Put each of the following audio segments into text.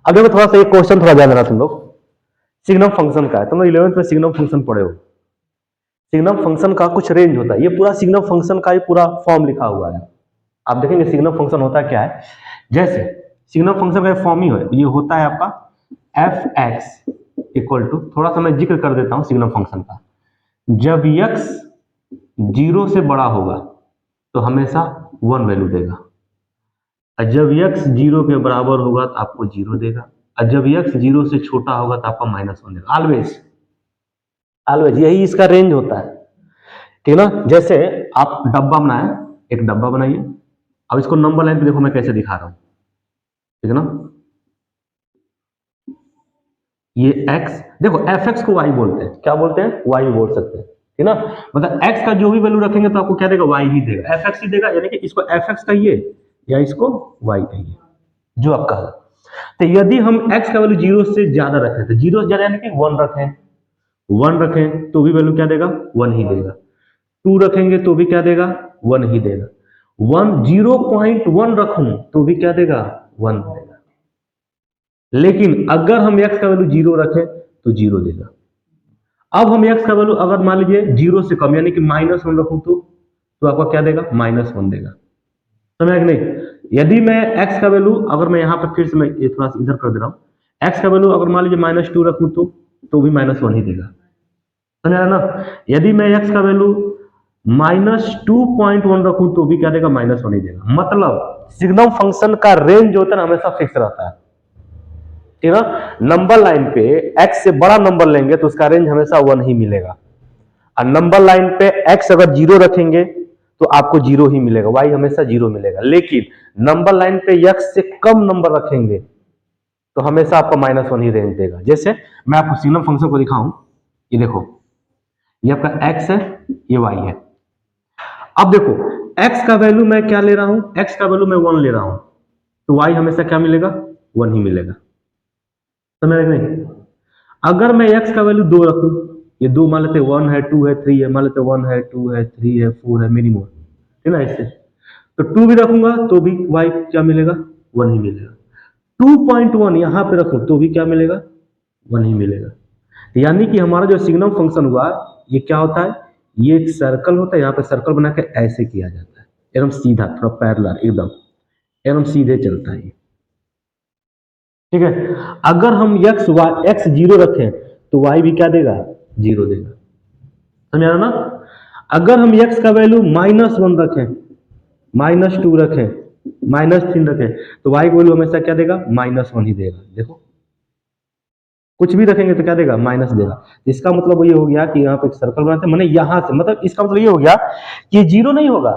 अब देखो थोड़ा सा एक क्वेश्चन थोड़ा ध्यान देना तुम लोग। सिग्नम फंक्शन का है, तुम लोग 11th में सिग्नम फंक्शन पढ़े हो। सिग्नम फंक्शन का कुछ रेंज होता है, ये पूरा सिग्नम फंक्शन का ही पूरा फॉर्म लिखा हुआ है। आप देखेंगे सिग्नम फंक्शन होता क्या है। जैसे सिग्नम फंक्शन का फॉर्म ही ये होता है आपका एफ एक्स इक्वल टू, थोड़ा सा मैं जिक्र कर देता हूं सिग्नम फंक्शन का। जब x 0 से बड़ा होगा तो हमेशा 1 वैल्यू देगा, और जब x 0 के बराबर होगा तो आपको 0 देगा, और जब x 0 से छोटा होगा तो आपको -1 देगा। ऑलवेज ऑलवेज यही इसका रेंज होता है, ठीक है ना। जैसे आप डब्बा बनाए, एक डब्बा बनाइए, अब इसको नंबर लाइन पे देखो मैं कैसे दिखा रहा हूं, ठीक है ना। ये x, देखो fx को y बोलते हैं, क्या बोलते हैं, y बोल सकते हैं, ठीक है ना। मतलब x का जो भी वैल्यू रखेंगे तो आपको क्या देगा, y ही देगा, fx ही देगा, यानी कि इसको fx कहिए या इसको y कहिए, जो आपका है। तो यदि हम x का वैल्यू 0 से ज्यादा रखें, तो 0 से ज्यादा यानी कि 1 रखें, 1 रखें तो भी वैल्यू क्या देगा, 1 ही देगा। 2 रखेंगे तो भी क्या देगा, 1 ही देगा। 0.1 रखूं तो भी क्या देगा, 1 देगा। लेकिन अगर हम x का वैल्यू 0 रखें तो 0 देगा। अब हम x का वैल्यू अगर मान लीजिए 0 से कम यानी कि -1 रखूं तो आपका क्या देगा, -1 देगा। समझ आया कि नहीं। यदि मैं x का वैल्यू, अगर मैं यहां पर फिर से मैं ये थोड़ा सा इधर कर दे रहा हूं, x का वैल्यू अगर मान लीजिए -2 रखूं तो भी -1 ही देगा। समझ आया ना। यदि मैं x का वैल्यू -2.1 रखूं तो भी क्या देगा, -1 ही देगा। मतलब सिग्नम फंक्शन का रेंज जो होता है ना हमेशा फिक्स रहता है, ठीक है ना। नंबर लाइन पे x से बड़ा नंबर लेंगे तो उसका रेंज हमेशा 1 ही मिलेगा, और नंबर लाइन पे x अगर 0 रखेंगे तो आपको 0 ही मिलेगा, y हमेशा 0 मिलेगा। लेकिन नंबर लाइन पे x से कम नंबर रखेंगे तो हमेशा आपको -1 ही रेंज देगा। जैसे मैं आपको सिग्नम फंक्शन को दिखाऊं, ये देखो, ये आपका x है, ये y है। अब देखो x का वैल्यू मैं क्या ले रहा हूं, x का वैल्यू मैं 1 ले रहा हूं, तो y हमेशा क्या मिलेगा, 1 ही मिलेगा। समझ नहीं। अगर मैं x का वैल्यू 2 रखूं, ये 2 मान लेते 1 है, 2 है, 3 है, मान लेते 1 है, 2 है, 3 है, 4 है, मिनिमम, ठीक है ना। इससे तो 2 भी रखूंगा तो भी y क्या मिलेगा, 1 ही मिलेगा। 2.1 यहां पे रखूं तो भी क्या मिलेगा, 1 ही मिलेगा। यानी कि हमारा जो सिग्नम फंक्शन हुआ ये क्या होता है, ये एक सर्कल होता है, यहाँ पे सर्कल बना के ऐसे किया जाता है, एकदम सीधा, थोड़ा पैरेलल, एकदम एकदम सीधे चलता है, ठीक है। अगर हम x 0 रखें तो y भी क्या देगा, 0 देगा। समझ आ रहा ना। अगर हम x का वैल्यू -1 रखें, -2 रखें, -3 रखें तो y का वैल्यू हमेशा क्या देगा, -1 ही देगा। देखो कुछ भी रखेंगे तो क्या देगा, माइनस देगा। इसका मतलब ये हो गया कि यहाँ पे एक सर्कल बनाते हैं, मैंने यहां से, मतलब इसका मतलब ये हो गया कि 0 नहीं होगा।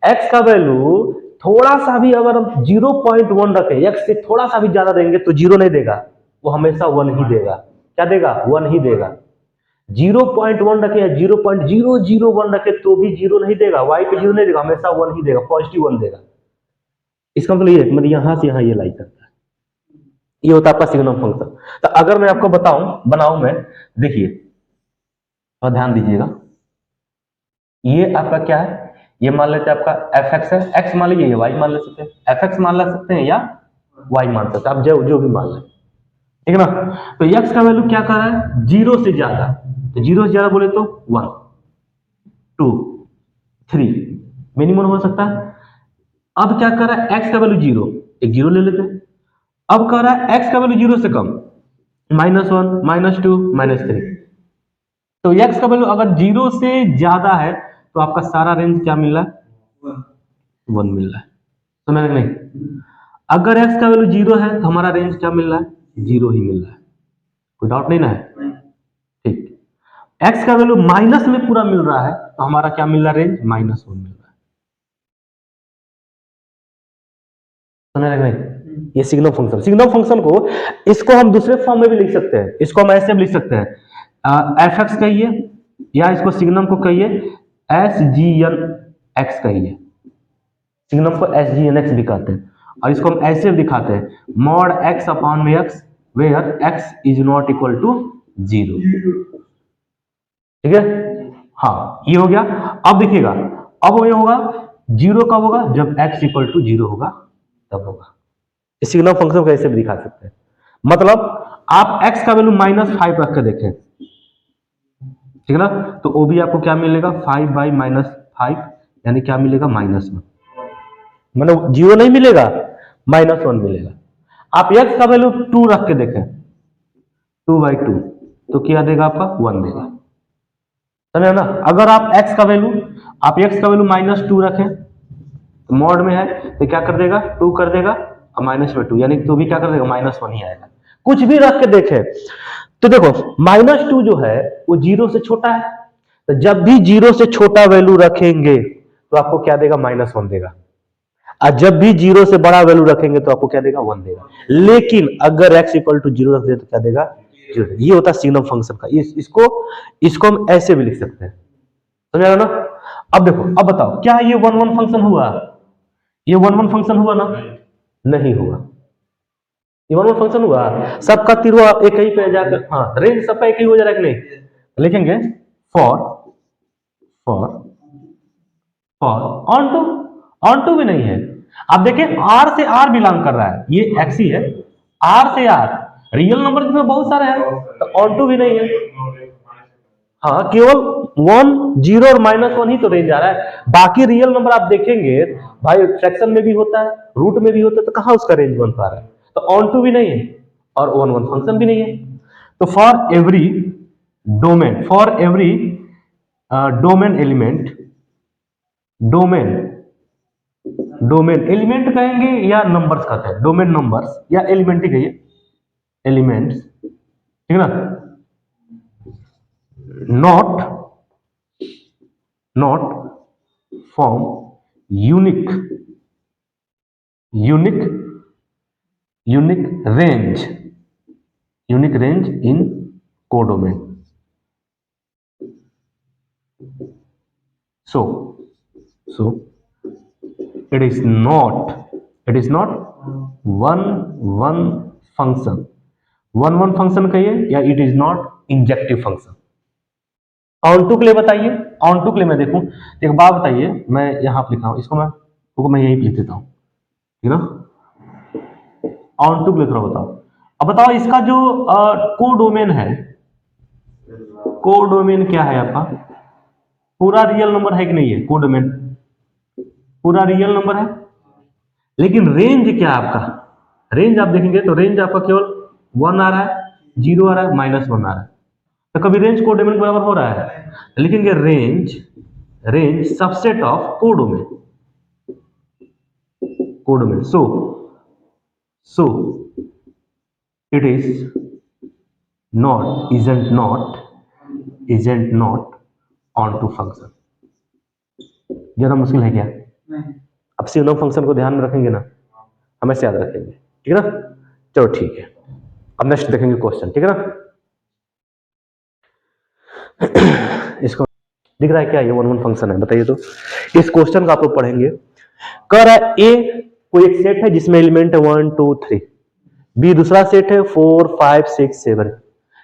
x का वैल्यू थोड़ा सा भी अगर हम 0.1 रखें, x से थोड़ा सा भी ज्यादा देंगे तो 0 नहीं देगा, वो हमेशा 1 ही देगा। क्या देगा, 1 ही देगा। 0.1 रखे या 0.001 रखे तो भी 0 नहीं देगा, y पे 0 नहीं देगा, हमेशा 1 ही देगा, पॉजिटिव 1 देगा। इसका मतलब ये, मतलब यहां से यहां ये लाई करता है, ये होता है आपका सिग्नम फंक्शन। तो अगर मैं आपको बनाऊं मैं, देखिए और ध्यान दीजिएगा, ये आपका क्या है, ये मान लेते हैं आपका एफ एक्स है, एक्स मान लीजिए, ये वाई मान ले सकते हैं, एफ एक्स मान ले सकते हैं या वाई मान सकते हैं, आप जो भी मान लें, ठीक है ना। तो एक्स का वैल्यू क्या कर रहा है, 0 से ज्यादा, तो 0 से ज्यादा बोले तो 1, 2, 3 मिनिमम हो सकता है। अब क्या कर रहा है, एक्स का वैल्यू 0, एक 0 ले लेते हैं। अब कह रहा है एक्स का वैल्यू 0 से कम, -1, -2, -3। तो एक्स का वैल्यू अगर 0 से ज्यादा है तो आपका सारा रेंज क्या मिल रहा है, 1 मिल रहा है। समझ रहे नहीं। अगर एक्स का वैल्यू 0 है तो हमारा रेंज क्या मिल रहा है, 0 ही मिल रहा है। कोई डाउट नहीं ना है, ठीक। एक्स का वैल्यू माइनस में पूरा मिल रहा है तो हमारा क्या मिल रहा है, रेंज -1 मिल रहा है। समझ रहे नहीं। ये सिग्नम फंक्शन को, इसको हम दूसरे फॉर्म में भी लिख सकते हैं, इसको हम ऐसे भी लिख सकते हैं, एफ एक्स कहिए या इसको सिग्नम को कहिए एस जी एन एक्स कहिए, सिग्नम को एस जी एन एक्स भी कहते हैं। और इसको हम ऐसे भी दिखाते हैं, मॉड एक्स अपॉन में x where x is not equal to 0, ठीक है। हाँ ये हो गया। अब देखिएगा, अब ये होगा 0 कब होगा, जब x इक्वल टू 0 होगा तब होगा। इस सिग्नम फंक्शन को ऐसे भी दिखा सकते हैं। मतलब आप x का वैल्यू -5 रख के देखें, ठीक है ना, तो वो भी आपको क्या मिलेगा 5/-5, यानी क्या मिलेगा -1, मतलब 0 नहीं मिलेगा, -1 मिलेगा। आप x का वैल्यू 2 रख के देखें, 2/2, तो क्या देगा आपका 1 देगा, समझे ना। अगर आप x का वैल्यू -2 रखें, तो मॉड में है तो क्या कर देगा 2 कर देगा और -2, यानी तो भी क्या कर देगा -1 ही आएगा। कुछ भी रख के देखें तो देखो -2 जो है वो 0 से छोटा है, तो जब भी 0 से छोटा वैल्यू रखेंगे तो आपको क्या देगा -1 देगा, और जब भी 0 से बड़ा वैल्यू रखेंगे तो आपको क्या देगा 1 देगा। लेकिन अगर x = 0 रख दे तो क्या देगा 0। ये होता है सिग्नम फंक्शन का। इसको हम ऐसे भी लिख सकते हैं, समझ ना। अब देखो, अब बताओ क्या ये 1-1 फंक्शन हुआ, ये 1-1 फंक्शन हुआ ना, नहीं हुआ। ये 1-1 फंक्शन हुआ, सबका तीरों एक ही पे जाकर, हाँ रेंज सबका एक ही हो जा रहा है कि नहीं, लिखेंगे फॉर ऑन टू भी नहीं है। आप देखें आर से आर बिलोंग कर रहा है, ये एक्स ही है, आर से आर रियल नंबर जिसमें बहुत सारे हैं, तो ऑन टू भी नहीं है। हाँ केवल 1, 0 और -1 ही तो रेंज आ रहा है, बाकी रियल नंबर आप देखेंगे भाई फ्रैक्शन में भी होता है, रूट में भी होता है, तो कहां उसका रेंज बन पा रहा है, तो ऑन टू भी नहीं है और 1-1 फंक्शन भी नहीं है। तो for every domain element, domain element कहेंगे या नंबर्स कहते हैं, डोमेन नंबर्स या एलिमेंट ही कहिए, एलिमेंट्स, ठीक है ना, not form unique range in codomain. So it is not 1-1 function, 1-1 function कहिए या it is not injective function. Onto के लिए बताइए, ऑन टू के लिए मैं देखूं, एक बात बताइए, मैं यहां पर लिखा हूं इसको, मैं यहीं लिख देता हूं, ठीक है ना। ऑन टू के लिए थोड़ा बताओ। अब बताओ इसका जो कोडोमेन है, कोडोमेन क्या है आपका, पूरा रियल नंबर है कि नहीं है, कोडोमेन पूरा रियल नंबर है, लेकिन रेंज क्या है आपका, रेंज आप देखेंगे तो रेंज आपका केवल 1 आ रहा है, 0 आ रहा है, -1 आ रहा है, तो कभी रेंज कोडोमेन के बराबर हो रहा है, लिखेंगे range subset of codomain. So it is isn't not onto function. ज्यादा मुश्किल है क्या, अब सिग्नम फंक्शन को ध्यान में रखेंगे ना, हमेशा याद रखेंगे, ठीक है ना। चलो ठीक है, अब नेक्स्ट देखेंगे क्वेश्चन, ठीक है ना। इसको दिख रहा है क्या, ये 1-1 फंक्शन है, बताइए तो। इस क्वेश्चन को आप लोग पढ़ेंगे, कह रहा है ए कोई एक सेट है जिसमें एलिमेंट है 1 2 3, बी दूसरा सेट है 4 5 6 7।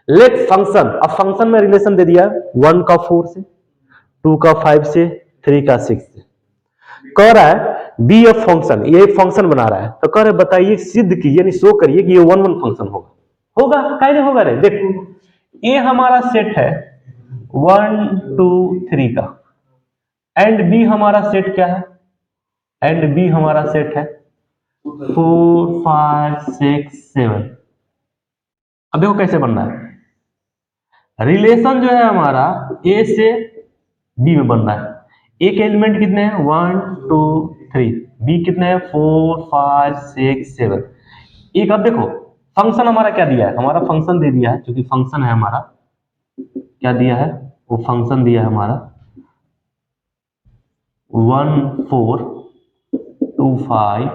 लेट फंक्शन, अब फंक्शन में रिलेशन दे दिया 1 का 4 से, 2 का 5 से, 3 का 6 से। कह रहा है बी एफ फंक्शन, ये एक फंक्शन बना रहा है, तो कह रहे बताइए सिद्ध कीजिए, यानी शो करिए कि ये 1-1 फंक्शन होगा कैसे होगा रे, देखो ये हमारा सेट है 1 2 3 का, एंड बी हमारा सेट क्या है, एंड बी हमारा सेट है 4 5 6 7। अब देखो कैसे बन रहा है, रिलेशन जो है हमारा ए से बी में बन रहा है, एक एलिमेंट कितने हैं 1 2 3, बी कितने हैं 4 5 6 7। एक अब देखो फंक्शन हमारा क्या दिया है, हमारा फंक्शन दे दिया है, क्योंकि फंक्शन है हमारा, क्या दिया है, वो फंक्शन दिया है हमारा 1 4 2 5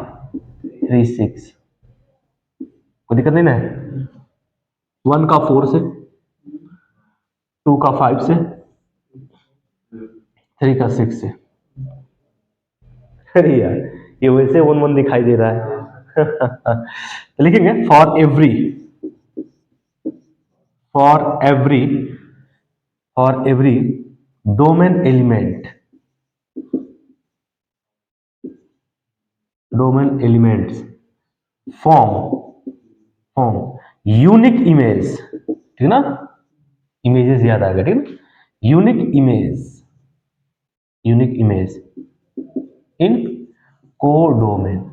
3 6। कोई दिक्कत नहीं ना है, 1 का 4 से, 2 का 5 से, 3 का 6 से। अरे यार ये वैसे 1-1 दिखाई दे रहा है। तो लिखेंगे for every domain elements form form unique image, ठीक ना, इमेजेस याद आ गया, ठीक ना, unique image in codomain.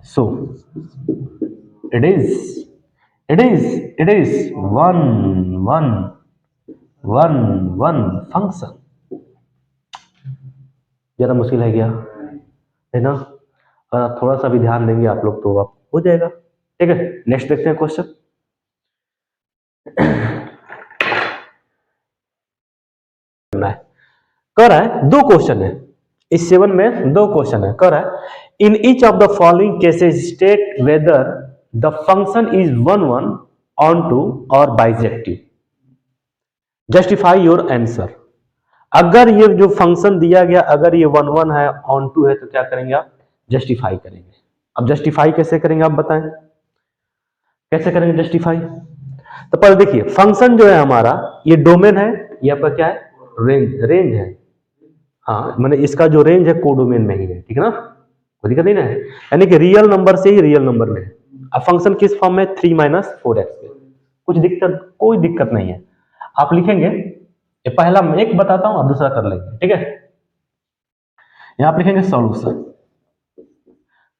So it is one function. जरा मुश्किल है क्या, है ना, अगर आप थोड़ा सा भी ध्यान देंगे आप लोग तो आप हो जाएगा. ठीक है, नेक्स्ट देखते हैं क्वेश्चन. कह रहा है दो क्वेश्चन है इस 7 में, दो क्वेश्चन है. कह रहा है in each of the following cases state whether the function is one onto और बाइजेक्टिव. Justify your answer. अगर ये जो फंक्शन दिया गया अगर ये वन है ऑन टू है तो क्या करेंगे आप, जस्टिफाई करेंगे. अब जस्टिफाई कैसे करेंगे आप बताएं, कैसे करेंगे जस्टिफाई. तो पहले देखिए फंक्शन जो है हमारा ये डोमेन है, ये आपका क्या है, रेंज है. हाँ मैंने इसका जो रेंज है कोडोमेन में ही है, ठीक है ना, कोई दिक्कत नहीं ना है, यानी कि रियल नंबर से ही रियल नंबर में है. अब फंक्शन किस फॉर्म में, 3 - 4x में. कुछ दिक्कत, कोई दिक्कत नहीं है. आप लिखेंगे, ये पहला मैं एक बताता हूं, आप दूसरा कर लेंगे, ठीक है. यहां आप लिखेंगे सॉल्यूशन.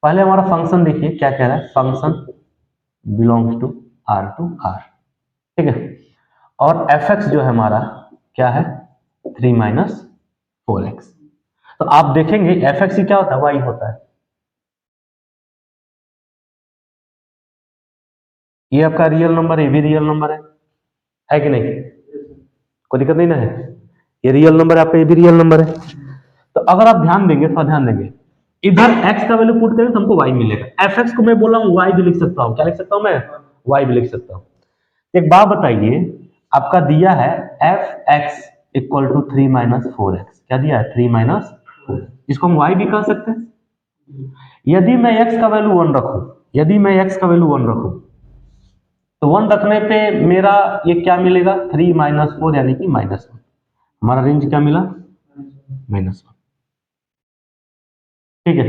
पहले हमारा फंक्शन देखिए क्या कह रहा है, फंक्शन बिलोंग्स टू R, ठीक है. और fx जो है हमारा क्या है, 3 - 4x. तो आप देखेंगे fx क्या होता है, y होता है. ये आपका रियल नंबर है, ये भी रियल नंबर है कि नहीं, कोई दिक्कत नहीं ना है. ये रियल नंबर है आपका, ये भी रियल नंबर है. तो अगर आप ध्यान देंगे, थोड़ा ध्यान देंगे, इधर x का वैल्यू पुट करेंगे तो हमको y मिलेगा. fx को मैं बोला हूं y भी लिख सकता हूं, क्या लिख सकता हूं मैं, y भी लिख सकता हूं. एक बात बताइए, आपका दिया है fx इक्वल टू 3 - 4x, क्या दिया है, 3 - 4. इसको हम y भी कह सकते हैं. यदि मैं x का वैल्यू 1 रखूं, यदि मैं x का वैल्यू 1 रखूं तो 1 रखने पे मेरा ये क्या मिलेगा, 3 - 4 यानी कि -1. हमारा रेंज क्या मिला, -1, ठीक है.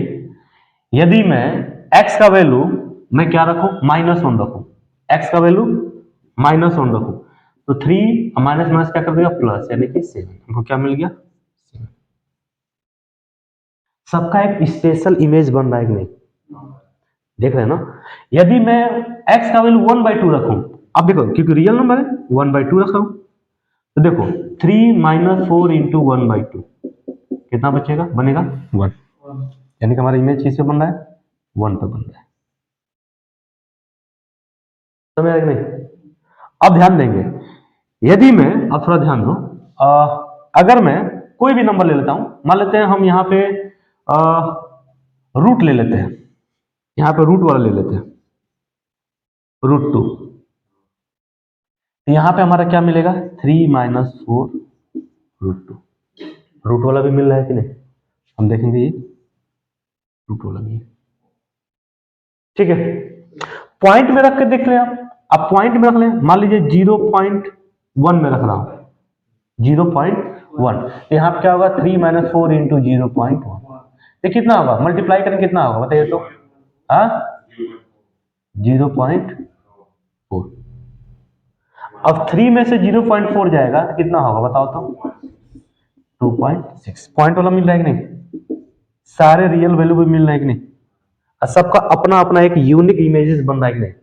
यदि मैं x का वैल्यू मैं क्या रखूं, -1 रखूं, x का वैल्यू -1 रखूं तो 3 माइनस माइनस क्या कर देगा, प्लस, यानी कि 7. हमको क्या मिल गया, 7. सबका एक स्पेशल इमेज बन रहा है कि नहीं, देख रहे हैं ना. यदि मैं x का वैल्यू 1/2 रखूं, अब देखो क्योंकि रियल नंबर है 1/2 रखा हूं, तो देखो 3 - 4 × 1/2 कितना बचेगा, बनेगा 1, यानी कि हमारा इमेज किससे बन रहा है, 1 पे बन रहा है. समझ आया कि नहीं. अब ध्यान देंगे, यदि मैं, अब थोड़ा ध्यान दो, अगर मैं कोई भी नंबर ले लेता हूं, मान लेते हैं हम यहाँ पे रूट ले लेते हैं, यहाँ पे रूट वाला ले लेते हैं, √2. यहाँ पे हमारा क्या मिलेगा, 3 - 4 √2. रूट वाला भी मिल रहा है कि नहीं, हम देखेंगे ये रूट वाला भी है, ठीक है. पॉइंट में रख के देख लें आप. अब पॉइंट में रख लें, मान लीजिए 0.1 में रख रहा हूं, 0.1. तो यहाँ क्या होगा, 3 - 4 × 0.1. ये कितना होगा, मल्टीप्लाई करें कितना होगा बताइए तो, हाँ 0.4. अब 3 में से 0.4 जाएगा तो कितना होगा बताओ तो, 2.6. पॉइंट वाला मिल रहा है कि नहीं, सारे रियल वैल्यू भी मिल रहा है कि नहीं, और सबका अपना अपना एक यूनिक इमेजेस बन रहा है कि नहीं,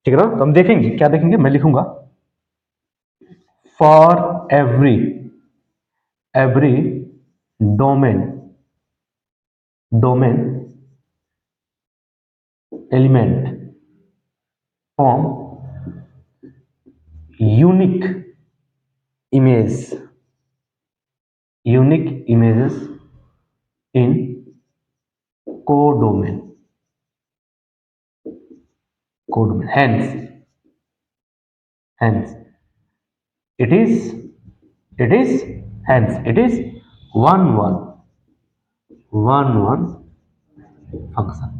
ठीक है ना. तो हम देखेंगे, क्या देखेंगे, मैं लिखूंगा for every domain element form unique images in codomain. hence it is 1 function.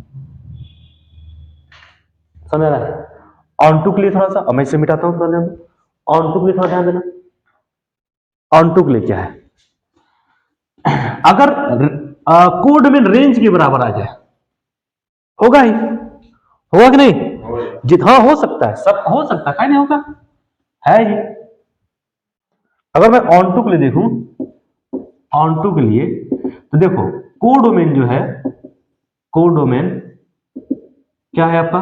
समझ रहा है. ऑन टू के लिए थोड़ा सा, अब मैं इसे मिटाता हूं, थोड़ा ध्यान. ऑन टू के लिए थोड़ा ध्यान देना. ऑन टू के लिए क्या है, अगर कोड में रेंज के बराबर आ जाए, होगा ही, होगा कि नहीं? जित हाँ हो सकता है, सब हो सकता है, नहीं होगा, है ही। अगर मैं ऑन टू के लिए देखूं, ऑन टू के लिए तो देखो कोडोमेन जो है, कोडोमेन क्या है आपका?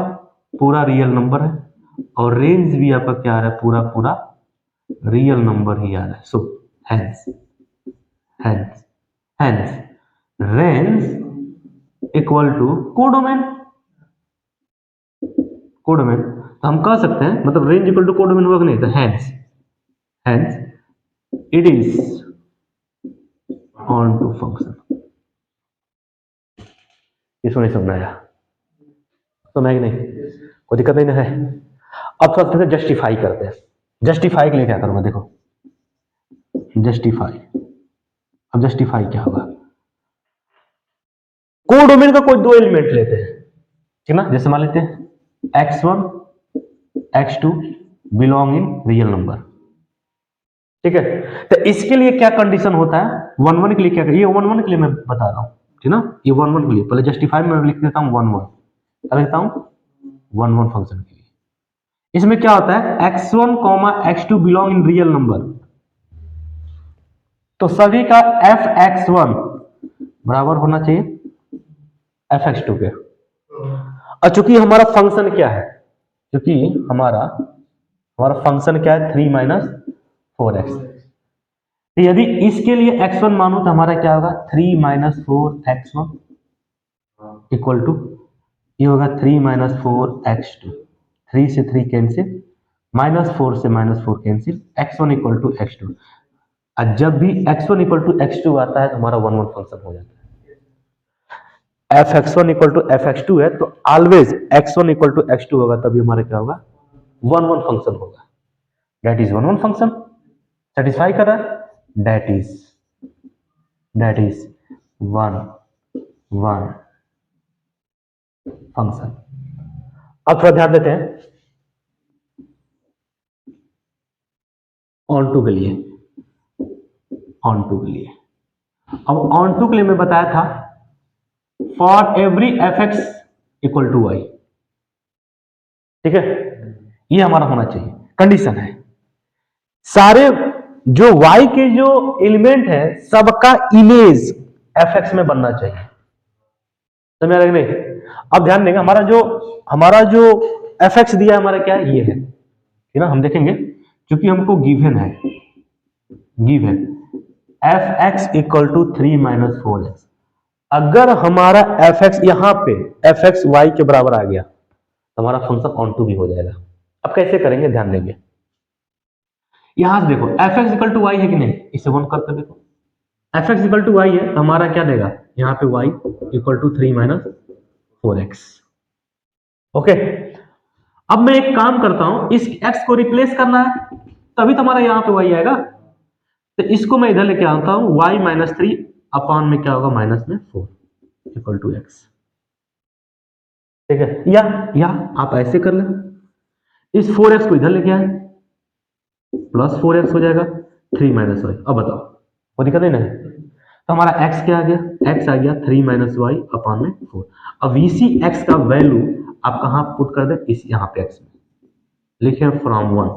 पूरा रियल नंबर है, और रेंज भी आपका क्या आ रहा है? पूरा पूरा रियल नंबर ही आ रहा है। So hence hence hence range equal to codomain. Codomain तो हम कह सकते हैं, मतलब रेंज इक्वल टू कोडोमेन होगा नहीं, तो hence hence it is onto function. इसको नहीं समझाया, समझा कि नहीं? कोई दिक्कत नहीं ना है। अब सबसे पहले जस्टिफाई करते हैं। जस्टिफाई के लिए क्या करूंगा? देखो जस्टिफाई, अब जस्टिफाई क्या होगा? कोडोमेन का कोई दो एलिमेंट लेते हैं, ठीक ना? जैसे मान लेते हैं x1 x2 belong in real number, ठीक है? तो इसके लिए क्या कंडीशन होता है? 1 1 के लिए क्या? ये 1 1 के लिए मैं बता रहा हूं, ठीक ना? ये 1 1 के लिए पहले जस्टिफाई में लिख देता हूं 1 1, क्या लिखता हूं? 1 1 फंक्शन के लिए। इसमें क्या होता है? x1 x2 belong in real number, तो सभी का fx1 बराबर होना चाहिए fx2 के। और चूंकि हमारा फंक्शन क्या है, क्योंकि हमारा फंक्शन क्या है? 3 - 4x। तो यदि इसके लिए x1 मानो तो हमारा क्या होगा? 3 - 4x1 इक्वल टू, ये होगा 3 - 4x2। 3 से 3 कैंसिल, -4 से -4 cancel, x1 equal to x2। और जब भी x1 इक्वल टू x2 आता है तो हमारा 1 1 फंक्शन हो जाता है। fx1 इक्वल टू fx2 है तो always x1 equal to x2 होगा, तभी हमारा क्या होगा? 1 1 फंक्शन होगा। That is 1 1 function. सेटिस्फाई कर रहा है? That is 1 1 function. अब थोड़ा ध्यान देते हैं ऑन टू के लिए। ऑन टू के लिए, अब ऑन टू के लिए मैं बताया था for every f x equal to y, ठीक है? ये हमारा होना चाहिए, कंडीशन है। सारे जो y के जो एलिमेंट है सबका इमेज एफ एक्स में बनना चाहिए, समझ आ रहा है कि नहीं? अब ध्यान देंगे, हमारा जो एफ एक्स दिया है हमारा क्या है? ये है, ठीक ना? हम देखेंगे क्योंकि हमको गिवन है, given f x equal to 3 - 4x। अगर हमारा एफ एक्स यहां पे एफ एक्स वाई के बराबर आ गया तो हमारा फंक्शन ऑन टू भी हो जाएगा। अब कैसे करेंगे? ध्यान देंगे, यहां से देखो f x equal to y है कि नहीं, इसे वन करके देखो। F x equal to y है तो हमारा क्या देगा? यहाँ पे Y equal to 3 - 4x। Okay, अब मैं एक काम करता हूं, इस x को रिप्लेस करना है तभी तो हमारा यहाँ पे y आएगा। तो इसको मैं इधर लेके आता हूं, y - 3 अपॉन में क्या होगा? माइनस में 4 इक्वल टू x, ठीक है? या आप ऐसे कर लें, इस 4x को इधर लेके आए, प्लस 4x हो जाएगा 3 - y। अब बताओ, कोई दिक्कत नहीं ना है? तो हमारा x क्या आ गया? x आ गया 3 - y अपॉन में 4। अब इसी x का वैल्यू आप कहां पुट कर दे? इस यहां पे x में लिखे फ्रॉम 1।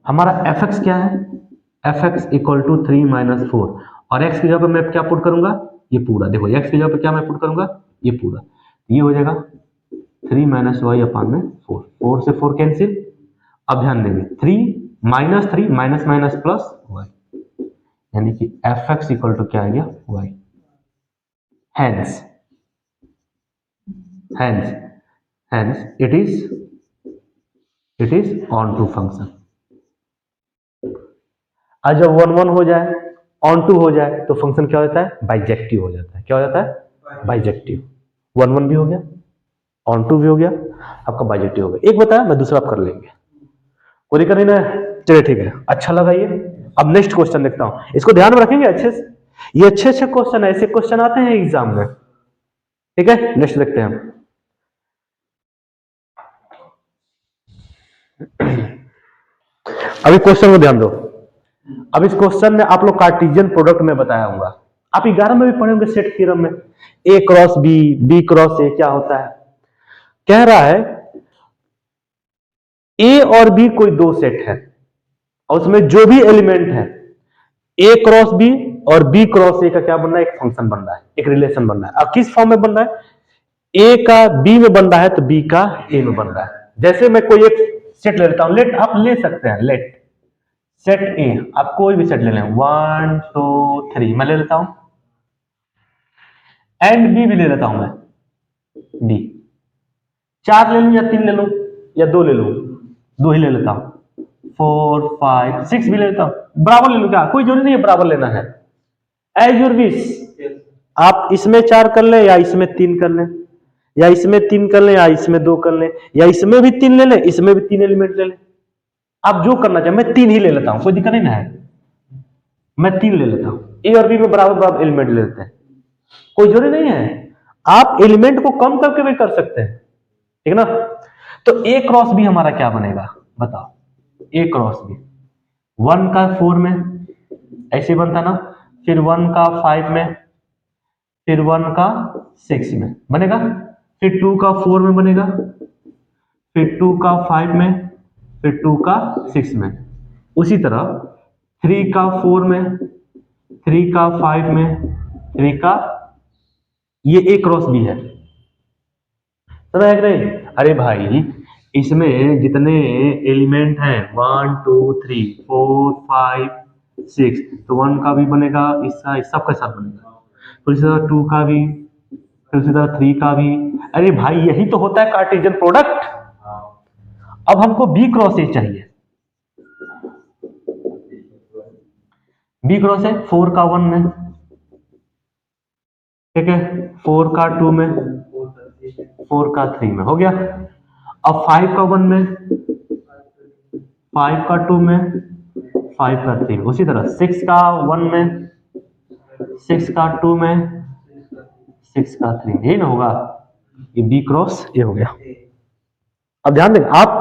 हमारा एफ एक्स क्या है? एफ एक्स इक्वल टू 3 - 4, और x की जगह पर मैं क्या पुट करूंगा? ये पूरा। देखो x की जगह पर क्या मैं पुट करूंगा? ये पूरा। ये हो जाएगा 3 - y अपॉन में 4। 4 से 4 कैंसिल। अब ध्यान देंगे 3 - 3 माइनस माइनस प्लस y, यानी कि एफ एक्स इक्वल टू क्या आ गया? y। Hence hence it is onto function. आज जब 1 1 हो जाए, ऑन टू हो जाए, तो फंक्शन क्या होता है? बाइजेक्टिव हो जाता है। क्या हो जाता है? बाइजेक्टिव। 1 1 भी हो गया, ऑन टू भी हो गया, आपका बाइजेक्टिव हो गया। एक बताया, मैं दूसरा आप कर लेंगे, कोई दिक्कत नहीं ना? चलिए ठीक है, अच्छा लगा ये। अब नेक्स्ट क्वेश्चन देखता हूं, इसको ध्यान में रखेंगे अच्छे से। ये अच्छे क्वेश्चन, ऐसे क्वेश्चन आते हैं एग्जाम में, ठीक है? नेक्स्ट देखते हैं हम। अभी क्वेश्चन को ध्यान दो। अब इस क्वेश्चन में आप लोग कार्टेशियन प्रोडक्ट में बताया होगा, आप 11 में भी पढ़े होंगे सेट थ्योरम में, A cross B, B cross A क्या होता है। कह रहा है ए और बी कोई दो सेट है और उसमें जो भी एलिमेंट है ए क्रॉस बी और बी क्रॉस ए का क्या बन रहा है, एक फंक्शन बन रहा है, एक रिलेशन बन रहा है। अब किस फॉर्म में बन रहा है, ए का बी में बन रहा है तो बी का ए में बन रहा है। जैसे मैं कोई एक सेट ले लेता हूं, लेट आप ले सकते हैं, लेट सेट ए, आप कोई भी सेट ले लें, 1 2 3 मैं ले लेता हूं, एंड बी भी ले लेता हूं मैं, डी 4 ले लूं या 3 ले लूं या 2 ले लूं, 2 ही ले लेता हूं, 4 5 6 भी ले लेता हूं, बराबर ले लूं क्या, कोई जरूरी नहीं है बराबर लेना है, एज योर विश। आप इसमें 4 कर लें या इसमें 3 कर लें, या इसमें 3 कर लें या इसमें 2 कर लें, या इसमें भी 3 ले लें, इसमें भी 3 एलिमेंट ले लें, आप जो करना चाहें। मैं 3 ही ले लेता हूं, कोई दिक्कत नहीं ना है, मैं 3 ले लेता हूं, ए और बी में बराबर बराबर एलिमेंट ले लेते हैं, कोई जरूरी नहीं है, आप एलिमेंट को कम करके भी कर सकते हैं, ठीक ना। तो ए क्रॉस बी हमारा क्या बनेगा बताओ, ए क्रॉस बी 1 का 4 में ऐसे बनता ना, फिर 1 का 5 में, फिर 1 का 6 में बनेगा, फिर 2 का 4 में बनेगा, फिर 2 का 5 में, फिर 2 का 6 में। उसी तरह 3 का 4 में, 3 का 5 में, 3 का, ये ए क्रॉस बी है, समझ आया कि नहीं। अरे भाई इसमें जितने एलिमेंट हैं 1 2 3 4 5 6, तो 1 का भी बनेगा, इसका इस सब के साथ बनेगा, तो इसी तरह 2 का भी, फिर उसी तरह 3 का भी। अरे भाई यही तो होता है कार्टेशियन प्रोडक्ट। अब हमको बी क्रॉस ए चाहिए, बी क्रॉस ए 4 का 1 में, ठीक है, 4 का 2 में, 4 का 3 में, हो गया। अब 5 का 1 में, 5 का 2 में, 5 का 3 में, उसी तरह 6 का 1 में, 6 का 2 में, 6 का 3 में, यही ना होगा, ये बी क्रॉस ये हो गया। अब ध्यान दें आप,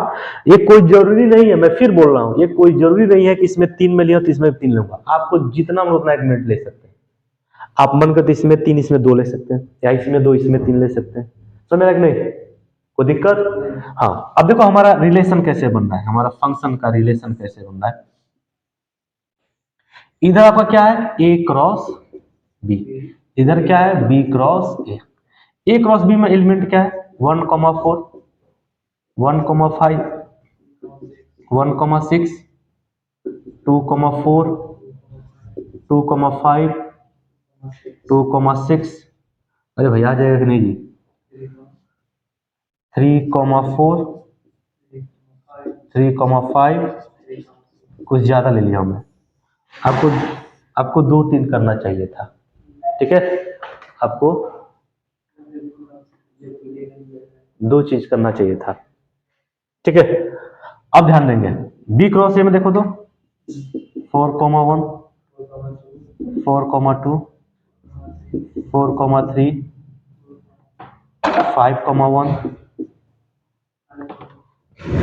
ये कोई जरूरी नहीं है, मैं फिर बोल रहा हूं, ये कोई जरूरी नहीं है कि इसमें 3 में लिया तो इसमें 3 लूंगा, आपको जितना मन उतना एलिमेंट ले सकते हैं, आप मन करते इसमें 3 इसमें 2 ले सकते हैं, या इसमें 2 इसमें 3 ले सकते हैं, समझ में नहीं, कोई दिक्कत। हाँ अब देखो हमारा रिलेशन कैसे बन रहा है, हमारा फंक्शन का रिलेशन कैसे बन रहा है। इधर आपका क्या है, ए क्रॉस बी, इधर क्या है, B cross A. A cross B में एलिमेंट क्या है, 1 4 1 5 1 6 2 4 2 5 2 6, अरे भैया आ जाएगा कि नहीं जी, 3 4 3 5, कुछ ज्यादा ले लिया मैं, आपको 2 3 करना चाहिए था, ठीक है, आपको 2 चीज करना चाहिए था, ठीक है। अब ध्यान देंगे बी क्रॉस ए में देखो तो 4 1 4 2 4 3 5 1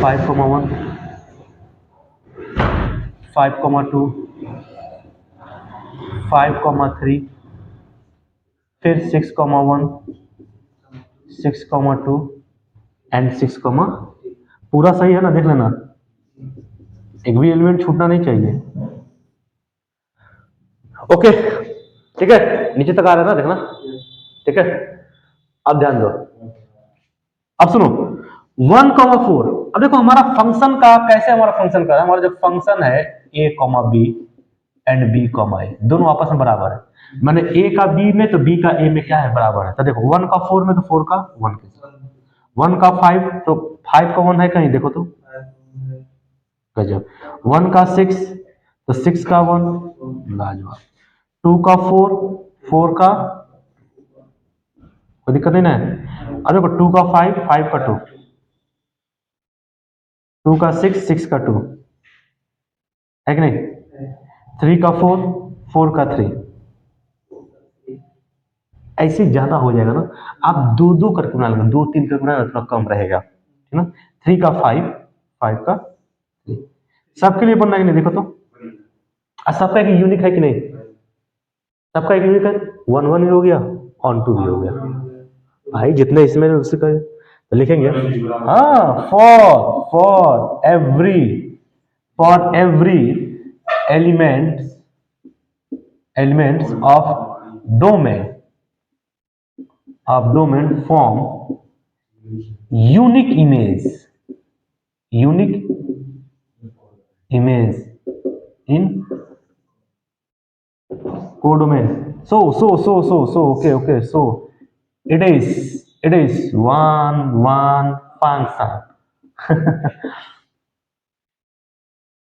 5 1 5 2 5 3, फिर 6 1 6 2 एंड 6 पूरा सही है ना, देख लेना, एक भी एलिमेंट छूटना नहीं चाहिए, ओके ठीक है, नीचे तक आ रहा है ना, देखना, ठीक है। अब ध्यान दो, अब सुनो 1 4, अब देखो हमारा फंक्शन का कैसे, हमारा फंक्शन का हमारा जो फंक्शन है a बी एंड b ए दोनों आपस में बराबर है, मैंने a का b में तो b का a में क्या है बराबर है, तो देखो 1 का 4 में तो 4 का 1 के साथ, 1 का 5 तो 5 का 1 है कहीं, देखो तो गजब, 1 का 6 तो 6 का 1, लाजवाब, 2 का 4 4 का, कोई दिक्कत नहीं ना है। अब देखो 2 का 5 5 का 2, 2 का 6 6 का 2 है कि नहीं, 3 का 4 4 का 3, ऐसे ज्यादा हो जाएगा ना, आप 2 2 करके बना लेंगे, 2 3 करके बना थोड़ा कम रहेगा, ठीक ना। 3 का 5 5 का 3, सबके लिए बनना है कि नहीं देखो तो, सबका एक यूनिक है कि नहीं, सबका एक यूनिक है, 1 1 भी हो गया, ऑन टू भी हो गया। भाई जितने इसमें उससे कहे तो लिखेंगे, हाँ, for every elements of domain form unique image in codomain. Okay. So it is 1 1 function.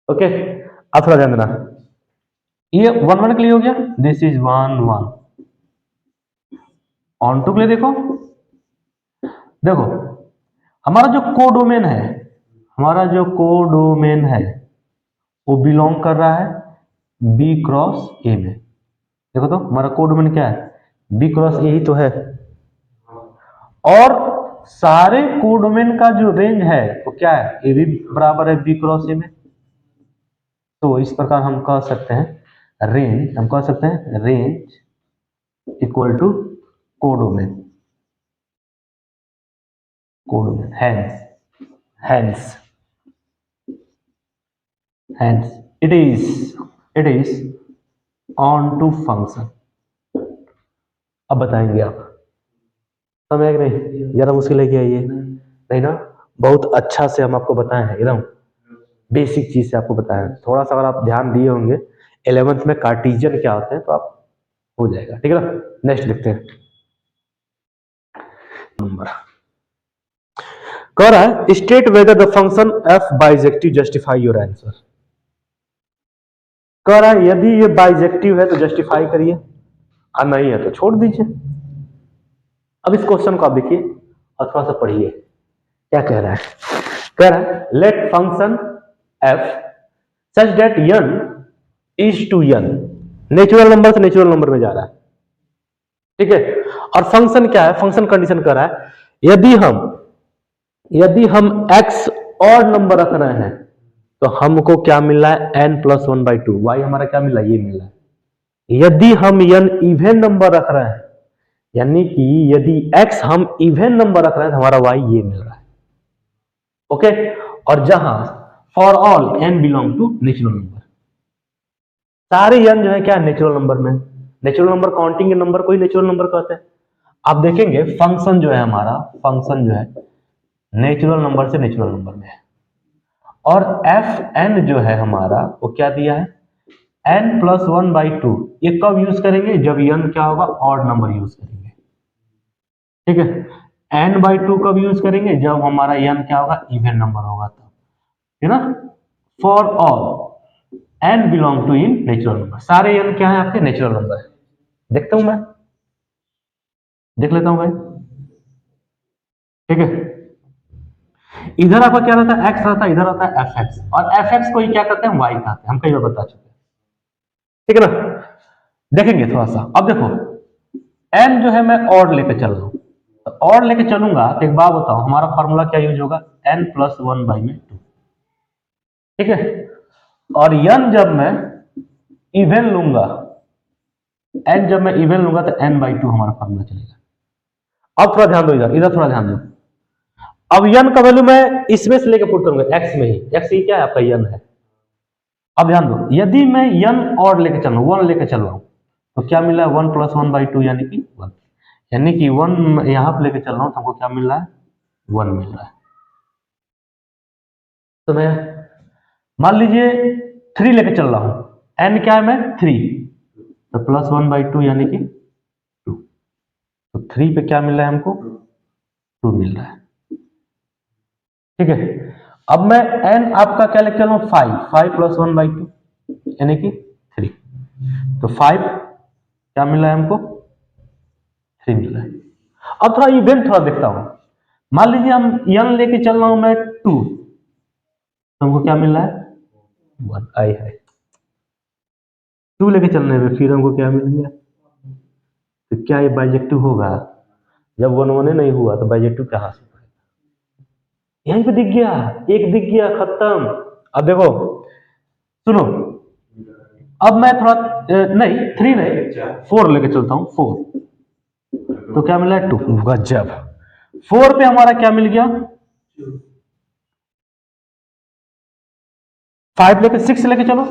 Okay, अब थोड़ा ध्यान देना, ये 1 1 के लिए हो गया, दिस इज 1 1। ऑन टू के लिए देखो हमारा जो कोडोमेन है वो बिलोंग कर रहा है B क्रॉस A में। देखो तो हमारा कोडोमेन क्या है, B क्रॉस A ही तो है। और सारे कोडोमेन का जो रेंज है वो क्या है, ए भी बराबर है B क्रॉस A में। तो इस प्रकार हम कह सकते हैं range equal to codomain. Hence it is on to function। अब बताएंगे आप, समझ आए कि नहीं, ज्यादा मुश्किल है क्या ये, नहीं ना, बहुत अच्छा से हम आपको बताए हैं, एकदम बेसिक चीज से आपको बताया है। थोड़ा सा अगर आप ध्यान दिए होंगे 11th में कार्टिजियन क्या होते हैं तो आप हो जाएगा, ठीक है ना। नेक्स्ट लिखते हैं, नंबर कह रहा है state whether the function F bijective justify your answer. कह रहा है यदि ये बाइजेक्टिव है तो जस्टिफाई करिए, और नहीं है तो छोड़ दीजिए। अब इस क्वेश्चन को आप देखिए और थोड़ा सा पढ़िए क्या कह रहा है, let function f such that n is to n, natural number से नेचुरल नंबर में जा रहा है, ठीक है। और फंक्शन क्या है, फंक्शन कंडीशन कर रहा है यदि हम x और नंबर रख रहे हैं तो हमको क्या मिल रहा है, n+1/2, y हमारा क्या मिल रहा है, ये मिल रहा है। यदि हम n इवन नंबर रख रहे हैं, यानी कि यदि x हम इवन नंबर रख रहे हैं तो हमारा y ये मिल रहा है, ओके। और जहां for all n belong to natural number, सारे n जो है क्या नेचुरल नंबर में, नेचुरल नंबर काउंटिंग नंबर को ही नेचुरल नंबर कहते हैं। आप देखेंगे फंक्शन जो है हमारा, फंक्शन जो है नेचुरल नंबर से नेचुरल नंबर में है। और fn जो है हमारा वो क्या दिया है, n+1/2। ये कब यूज करेंगे, जब n क्या होगा, ऑड नंबर यूज करेंगे, ठीक है। n/2 कब यूज करेंगे, जब हमारा n क्या होगा, इवन नंबर होगा तब, है ना। For all n belong to in natural number, सारे n क्या है आपके नेचुरल नंबर है। देखता हूं मैं, देख लेता हूं भाई, ठीक है। इधर आपका क्या रहता है, x रहता है, इधर रहता है fx, और fx को ही क्या करते हैं, y कहते हैं, हम कई बार बता चुके हैं, ठीक है ना। देखेंगे थोड़ा सा, अब देखो n जो है मैं और लेके चल रहा हूं, तो और लेके चलूंगा तो एक बात बताओ, हमारा फॉर्मूला क्या यूज होगा, n+1/2, ठीक है। और n जब मैं इवन लूंगा, तो n/2 हमारा फॉर्मूला चलेगा। अब थोड़ा ध्यान दो, इधर थोड़ा ध्यान दो। अब n का वैल्यू मैं इसमें से लेके पुट करूंगा x में ही, x ही क्या है आपका n है। अब ध्यान दो, यदि मैं n और लेके चल रहा हूं, 1 लेके चल रहा हूं, तो क्या मिला है, 1+1/2 यानी कि 1, यानी कि 1 यहां पर लेके चल रहा हूं तो हमको क्या मिल रहा है, 1 मिल रहा है। तो मैं मान लीजिए 3 लेके चल रहा हूं, n क्या है, मैं 3, तो +1/2 यानी कि 2, तो 3 पे क्या मिल रहा है हमको, 2 मिल रहा है, ठीक है। अब मैं n आपका क्या लेके चल रहा हूं, 5 +1/2 यानी कि 3, तो 5 क्या मिल रहा है हमको, 3 मिल रहा है। अब थोड़ा इवेंट थोड़ा देखता हूं, मान लीजिए हम n लेके चल रहा हूं मैं 2, तो हमको क्या मिल रहा है, 1, आई है 2 लेके चलने में, फिर हमको क्या मिल गया, तो क्या ये बाइजेक्टिव होगा, जब 1 1 नहीं हुआ तो बाइजेक्टिव कहां से, यहीं पे दिख गया, एक दिख गया, खत्म। अब देखो सुनो, अब मैं थोड़ा नहीं 3 नहीं 4 लेके चलता हूं 4, तो क्या मिला 2। गजब। 4 पे हमारा क्या मिल गया 5 लेके 6 लेके चलो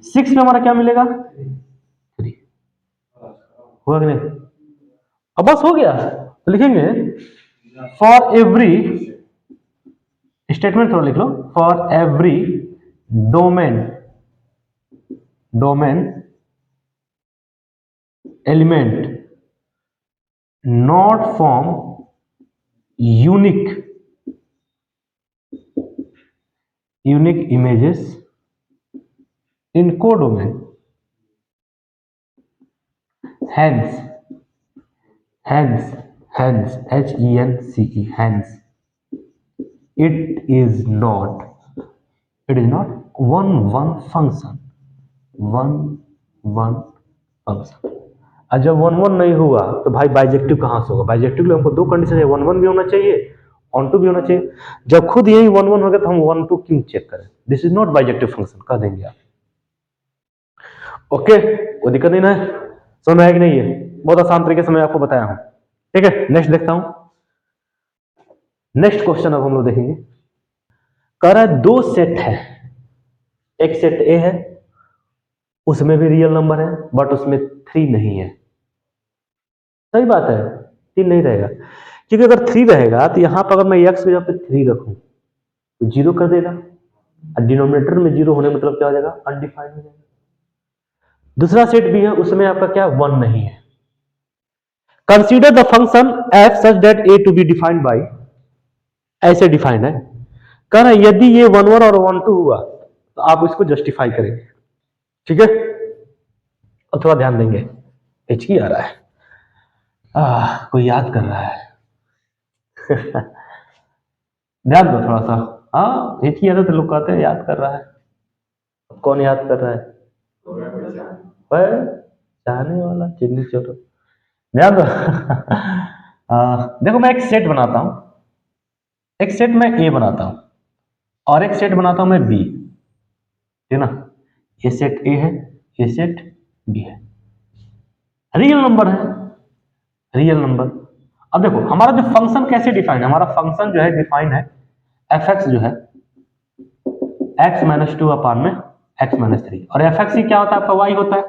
6 पे हमारा क्या मिलेगा 3। हुआ कि नहीं? अब बस हो गया, तो लिखेंगे फॉर एवरी स्टेटमेंट थोड़ा लिख लो, for every domain element not form unique images in codomain, hence hence hence it is not one function। और जब 1 1 नहीं हुआ तो भाई बाइजेक्टिव कहां से होगा? बाइजेक्टिव के लिए हमको 2 कंडीशन है, 1 1 भी होना चाहिए, ऑन टू भी होना चाहिए। जब खुद यही 1 1 हो गया तो हम 1 2 क्यों चेक करें? This is not bijective function कह देंगे आप। ओके, कोई दिक्कत नहीं ना है? समझ में आया कि नहीं? है बहुत आसान तरीके से मैं आपको बताया हूं। ठीक है, नेक्स्ट देखता हूं। नेक्स्ट क्वेश्चन अब हम लोग देखेंगे। कह रहा है 2 सेट है, एक सेट ए है, उसमें भी रियल नंबर है बट उसमें 3 नहीं है। सही बात है, 3 नहीं रहेगा, क्योंकि अगर 3 रहेगा तो यहां पर अगर मैं x की जगह पे 3 रखूं तो 0 कर देगा, और डिनोमिनेटर में 0 होने मतलब क्या हो जाएगा? अनडिफाइंड हो जाएगा। दूसरा सेट भी है, उसमें आपका क्या 1 नहीं है। Consider the function f such that a to be defined by, ऐसे डिफाइंड है। कह रहा है यदि ये 1 1 और 1 2 हुआ तो आप इसको जस्टिफाई करेंगे। ठीक है, और थोड़ा ध्यान देंगे, हिचकी आ रहा है, कोई याद कर रहा है ध्यान दो थोड़ा सा। हाँ, हिचकी आता तो लोग कहते हैं याद कर रहा है। कौन याद कर रहा है? चाहने वाला चिल्ली चोर। ध्यान दो देखो मैं एक सेट बनाता हूं, एक सेट में ए बनाता हूं और एक सेट बनाता हूं मैं बी, ठीक ना? ये सेट ए है, ये सेट बी है, रियल नंबर है, रियल नंबर। अब देखो हमारा जो फंक्शन कैसे डिफाइन है, हमारा फंक्शन जो है डिफाइन है एफ एक्स जो है x माइनस 2 अपान में x माइनस 3, और एफ एक्स ही क्या होता है आपका y होता है,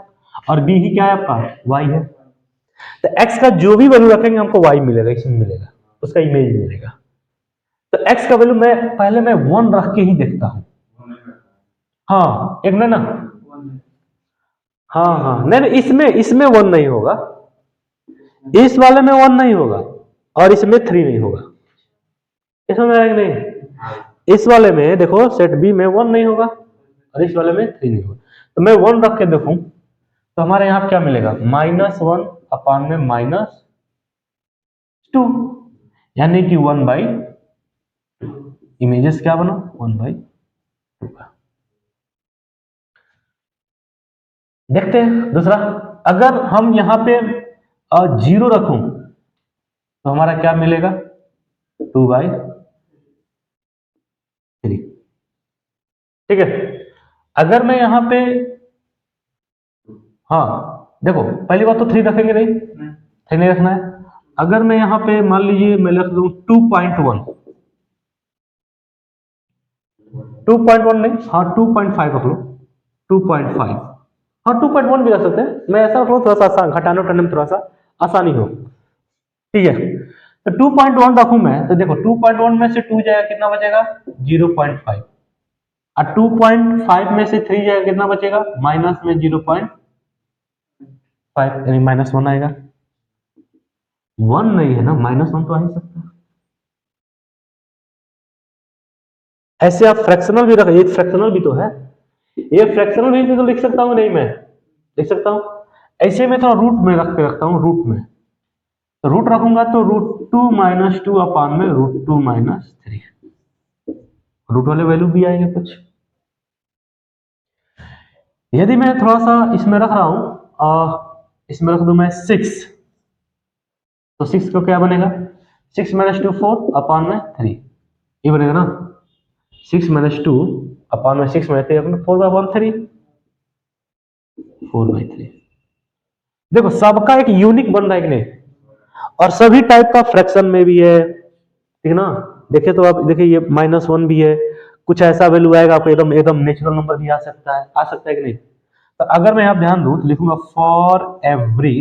और b ही क्या है आपका y है। तो x का जो भी वैल्यू रखेंगे हमको y मिलेगा, इसमें मिलेगा, उसका इमेज मिलेगा। तो x का वैल्यू मैं पहले मैं 1 रख के ही देखता हूं। हाँ एक ना, हाँ हाँ नहीं नहीं, इसमें इसमें 1 नहीं होगा, इस वाले में 1 नहीं होगा, और इसमें 3 नहीं होगा। इसमें आएगा नहीं, इस वाले में देखो सेट बी में 1 नहीं होगा और इस वाले में 3 नहीं होगा। तो मैं 1 रख के देखूं तो हमारे यहां क्या मिलेगा? -1 अपान में -2, यानी कि 1/2। इमेजेस क्या बना? 1/2 का। देखते हैं दूसरा, अगर हम यहां पे 0 रखूं तो हमारा क्या मिलेगा? 2/3। ठीक है, अगर मैं यहां पे, हाँ देखो पहली बात तो 3 रखेंगे नहीं, 3 नहीं रखना है। अगर मैं यहां पे मान लीजिए मैं रख दूं 2.1, 2.1 नहीं, हाँ 2.5 रख लो, 2.5, हाँ 2.1 भी रख सकते हैं। मैं ऐसा रख लूं थोड़ा सा आसान, घटाने उठाने में थोड़ा सा आसानी हो। ठीक है, तो 2.1 रखूं मैं, तो देखो 2.1 में से 2 जाएगा कितना बचेगा? 0.5, और 2.5 में से 3 जाएगा कितना बचेगा? माइनस में 0.5, यानी -1 आएगा। 1 नहीं है ना, -1 तो आ ही सकता है। ऐसे आप फ्रैक्शनल भी रख, ये फ्रैक्शनल भी तो है, ये फ्रैक्शनल भी तो लिख सकता हूं, नहीं मैं लिख सकता हूं। ऐसे में तो रूट में रख के रखता हूं, रूट में, तो रूट रखूंगा तो √2 - 2 अपान में √2 - 3, रूट वाले वैल्यू भी आएंगे कुछ। यदि मैं थोड़ा सा इसमें रख रहा हूं, इसमें रख दूं मैं 6, तो 6 को क्या बनेगा? 6 - 2 4 अपान में 3, ये बनेगा ना। 6 - 2 अपान में 6 - 3 4/3। 4/3। देखो सबका एक यूनिक बन रहा है कि नहीं, और सभी टाइप का फ्रैक्शन में भी है, ठीक है ना। देखिए तो आप देखिए ये -1 भी है, कुछ ऐसा वैल्यू आएगा आपको एकदम एकदम नेचुरल नंबर भी आ सकता है कि नहीं। तो अगर मैं आप ध्यान दूं तो लिखूंगा for every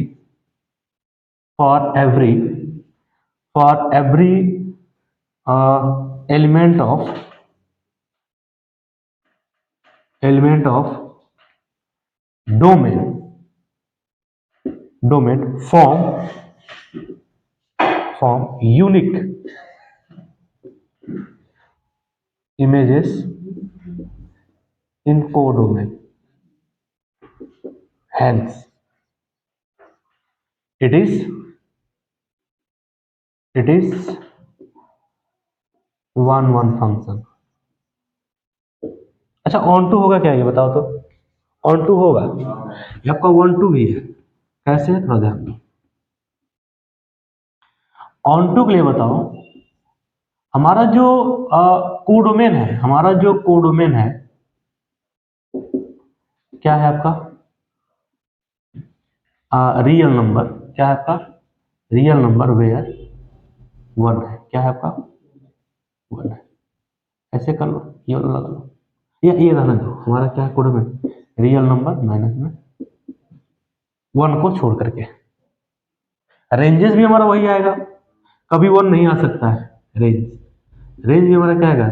element of domain form unique images in codomain, hence it is one function। अच्छा ऑन टू होगा क्या, ये बताओ तो। ऑन टू होगा, ये आपका 1 2 भी है, कैसे है थोड़ा ध्यान दो। ऑन टू के लिए बताओ, हमारा जो कोडोमेन है क्या है आपका, रियल नंबर, क्या है आपका रियल नंबर वेयर 1 है, क्या है आपका 1 है। ऐसे कर लो, ये वाला लगा लो, ये रहने दो। हमारा क्या है कोडोमेन, रियल नंबर माइनस में 1 को छोड़ करके। रेंजेस भी हमारा वही आएगा, कभी 1 नहीं आ सकता है। रेंज भी हमारा क्या आएगा,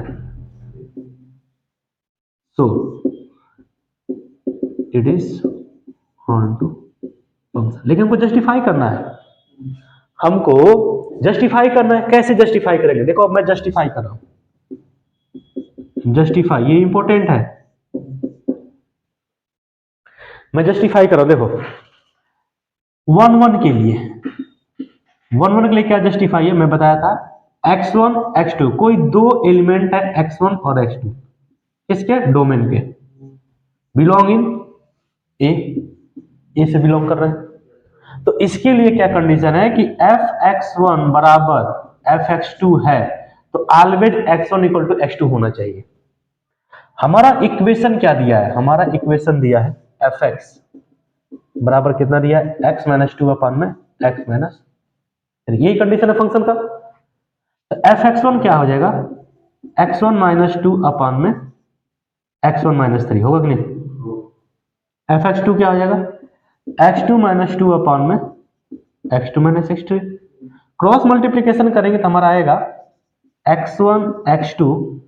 so it is onto function. लेकिन हमको जस्टिफाई करना है, कैसे जस्टिफाई करेंगे। देखो अब मैं जस्टिफाई कर रहा हूं, जस्टिफाई ये इंपॉर्टेंट है। मैं जस्टिफाई कर रहा हूं, देखो 1 1 के लिए क्या जस्टिफाई है, मैं बताया था x1 x2, कोई दो एलिमेंट है x1 और x2, किसके डोमेन के, बिलोंग इन ए से बिलोंग कर रहे हैं। तो इसके लिए क्या कंडीशन है कि fx1 बराबर fx2 है, तो always x1 equal to x2 होना चाहिए। हमारा इक्वेशन क्या दिया है, हमारा इक्वेशन दिया है fx बराबर कितना दिया है, x माइनस 2 अपान में x माइनस 3, यही कंडीशन है फंक्शन का। तो fx1 क्या हो जाएगा, x1 माइनस 2 अपान में x1 माइनस 3 होगा कि नहीं। fx2 क्या हो जाएगा, x2 माइनस 2 अपान में x2 minus x3। Cross multiplication करेंगे तो हमारा आएगा x1 x2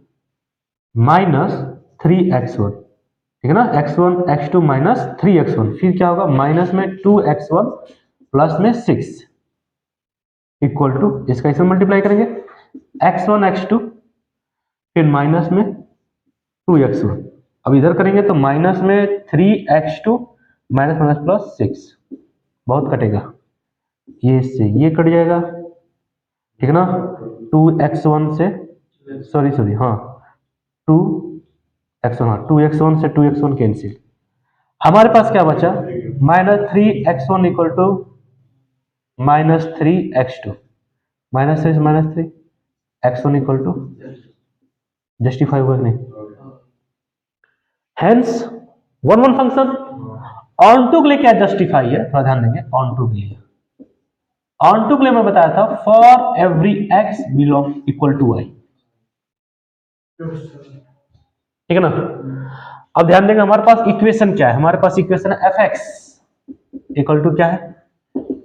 माइनस 3x1, ठीक है ना, x1 x2 माइनस 3x1, फिर क्या होगा माइनस में 2x1 प्लस में 6 इक्वल टू, इसका इसमें मल्टीप्लाई करेंगे x1 x2 फिर माइनस में 2x1, अब इधर करेंगे तो माइनस में 3x2 माइनस माइनस प्लस 6, बहुत कटेगा, ये इससे ये कट जाएगा, ठीक है ना। 2x1 से सॉरी हाँ 2x1, हाँ 2x1 से 2x1 कैंसिल, हमारे पास क्या बचा minus 3x1 equal to minus 3x2, minus 3 minus 3 x1 equal to, justify हुआ नहीं, हेंस 1 1 फंक्शन। ऑन टू के लिए क्या जस्टिफाई है, थोड़ा ध्यान देंगे। ऑन टू के लिए मैं बताया था for every x belong equal to y, ठीक है ना। अब ध्यान देंगे हमारे पास इक्वेशन क्या है, हमारे पास इक्वेशन है fx इक्वल टू क्या है,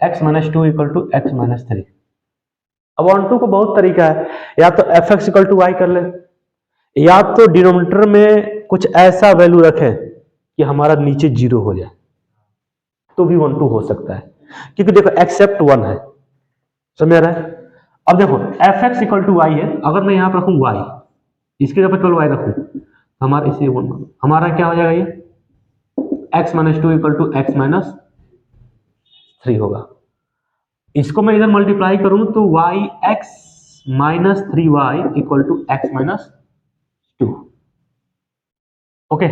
x minus 2 equal to x minus 3। अब ऑन टू को बहुत तरीका है, या तो fx इक्वल टू y कर ले, या तो डिनोमिनेटर में कुछ ऐसा वैल्यू रखें कि हमारा नीचे 0 हो जाए, तो भी 1 2 हो सकता है, क्योंकि देखो एक्सेप्ट 1 है, समझ रहा है। अब देखो fx इक्वल टू y है, अगर मैं यहां पर रखूं y, इसके जगह पर y रखूं, हमारा इसे हमारा क्या हो जाएगा, ये x minus 2 equal to x minus 3 होगा। इसको मैं इधर मल्टीप्लाई करूं तो y x minus 3y equal to x minus 2। Okay